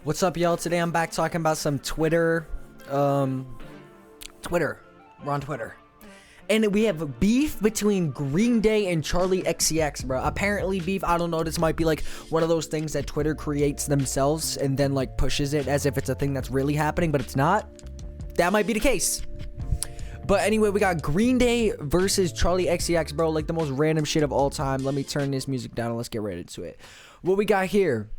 What's up, y'all? Today I'm back talking about some Twitter. Twitter. We're on Twitter. And we have a beef between Green Day and Charli XCX, bro. Apparently beef, I don't know, this might be like one of those things that Twitter creates themselves and then like pushes it as if it's a thing that's really happening, but it's not. That might be the case. But anyway, we got Green Day versus Charli XCX, bro. Like the most random shit of all time. Let me turn this music down and let's get right into it. What we got here.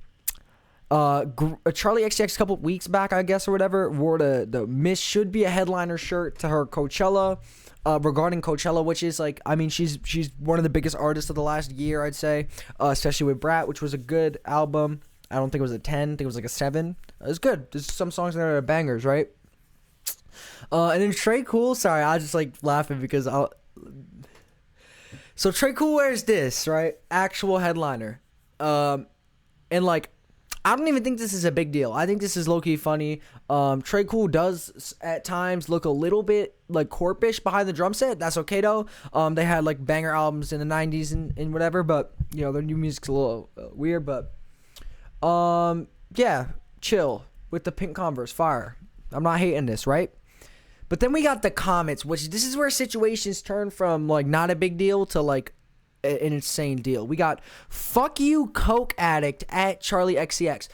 Charli XCX a couple weeks back, I guess, or whatever, wore the Miss Should Be a Headliner shirt to her Coachella, regarding Coachella, which is like, I mean, she's one of the biggest artists of the last year, I'd say, especially with Brat, which was a good album. I don't think it was a 10, I think it was like a 7. It was good. There's some songs in there that are bangers, right? And then Trey Cool, sorry, I was just like laughing because so Trey Cool wears this, right? Actual headliner. And like, I don't even think this is a big deal. I think this is low-key funny. Trey Cool does at times look a little bit like corpish behind the drum set. That's okay though. They had like banger albums in the 90s and whatever, but you know, their new music's a little weird, but yeah, chill with the pink Converse, fire. I'm not hating this, right? But then we got the comments, which this is where situations turn from like not a big deal to like an insane deal. We got fuck you coke addict at Charli XCX.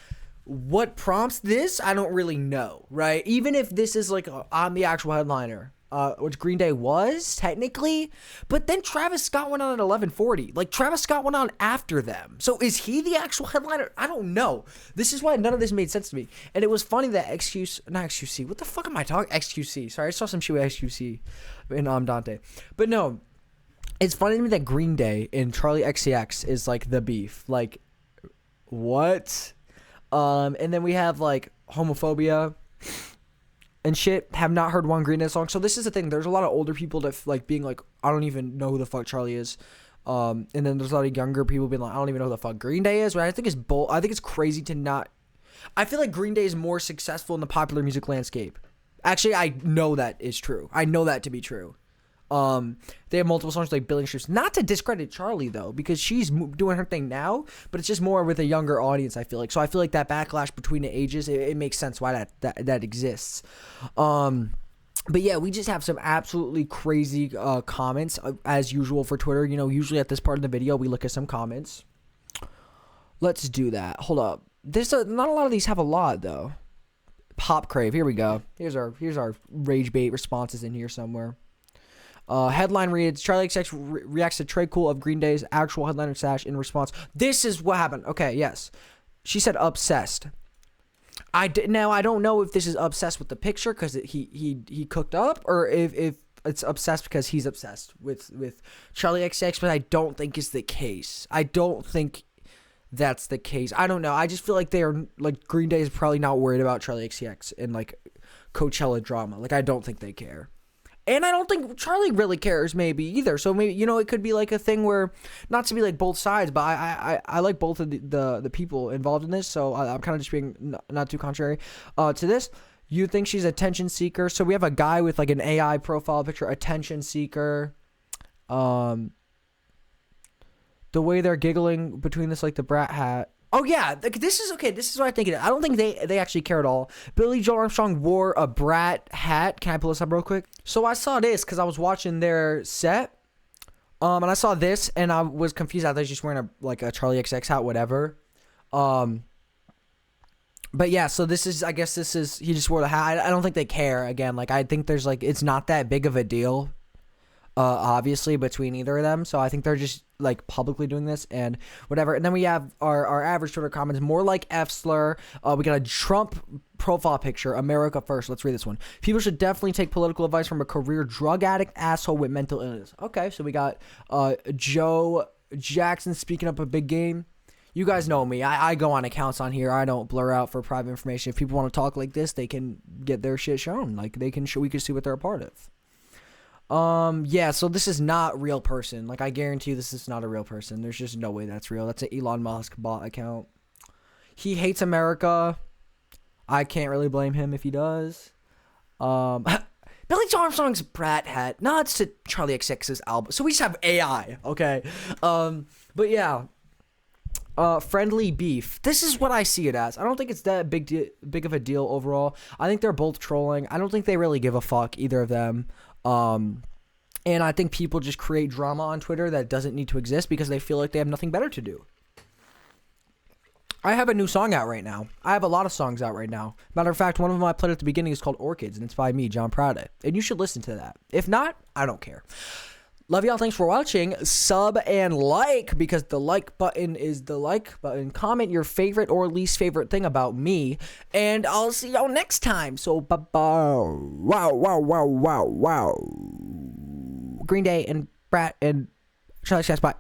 What prompts this? I don't really know, right? Even if this is like I'm the actual headliner, which Green Day was technically, but then Travis Scott went on at 11:40. Like Travis Scott went on after them. So is he the actual headliner? I don't know. This is why none of this made sense to me. And it was funny that XQC. What the fuck am I talking? XQC. Sorry, I saw some shit with XQC in Dante. But no. It's funny to me that Green Day and Charli XCX is like the beef. Like, what? And then we have like homophobia and shit. Have not heard one Green Day song. So this is the thing. There's a lot of older people that like being like, I don't even know who the fuck Charli is. And then there's a lot of younger people being like, I don't even know who the fuck Green Day is. Right? I think it's I think it's crazy to not. I feel like Green Day is more successful in the popular music landscape. Actually, I know that is true. I know that to be true. They have multiple songs like Billing Streets. Not to discredit Charli though, because she's doing her thing now, but it's just more with a younger audience. I feel like that backlash between the ages, it makes sense why that exists. But yeah, we just have some absolutely crazy comments as usual for Twitter. You know, usually at this part of the video we look at some comments. Let's do that. Hold up. There's not a lot of these have a lot though. Pop Crave. Here we go. Here's our rage bait responses in here somewhere. Headline reads, Charli XCX reacts to Trey Cool of Green Day's actual headliner sash in response. This is what happened. Okay, yes. She said obsessed. Now, I don't know if this is obsessed with the picture because he cooked up, or if it's obsessed because he's obsessed with Charli XCX, but I don't think it's the case. I don't think that's the case. I don't know. I just feel like they are, like, Green Day is probably not worried about Charli XCX and, like, Coachella drama. Like, I don't think they care. And I don't think Charli really cares maybe either. So maybe, you know, it could be like a thing where, not to be like both sides, but I like both of the people involved in this. So I'm kind of just being not too contrary to this. You think she's attention seeker. So we have a guy with like an AI profile picture, attention seeker. The way they're giggling between this, like the Brat hat. Oh yeah, this is okay. This is what I think it is. I don't think they actually care at all. Billy Joel Armstrong wore a Brat hat. Can I pull this up real quick? So I saw this because I was watching their set, and I saw this and I was confused. I thought he was just wearing a Charli XCX hat, whatever. But yeah, so this is, I guess this is, he just wore the hat. I don't think they care. Again, like I think there's like, it's not that big of a deal. Obviously between either of them, so I think they're just like publicly doing this and whatever. And then we have our average Twitter comments, more like F slur. We got a Trump profile picture, America first. Let's read this one. People should definitely take political advice from a career drug addict asshole with mental illness. Okay, so we got Joe Jackson speaking up a big game. You guys know me. I go on accounts on here. I don't blur out for private information. If people want to talk like this, they can get their shit shown. Like they can show, we can see what they're a part of. Yeah, so this is not real person. Like, I guarantee you this is not a real person. There's just no way that's real. That's an Elon Musk bot account. He hates America. I can't really blame him if he does. Billy Joel Armstrong's Brat hat nods to Charli XCX's album. So we just have AI, okay? But yeah. friendly beef. This is what I see it as. I don't think it's that big of a deal overall. I think they're both trolling. I don't think they really give a fuck, either of them. And I think people just create drama on Twitter that doesn't need to exist because they feel like they have nothing better to do. I have a new song out right now. I have a lot of songs out right now. Matter of fact, one of them I played at the beginning is called Orchids, and it's by me, John Prada. And you should listen to that. If not, I don't care. Love y'all. Thanks for watching. Sub and like, because the like button is the like button. Comment your favorite or least favorite thing about me, and I'll see y'all next time. So, bye-bye. Wow. Green Day and Brat and Charli XCX. Bye.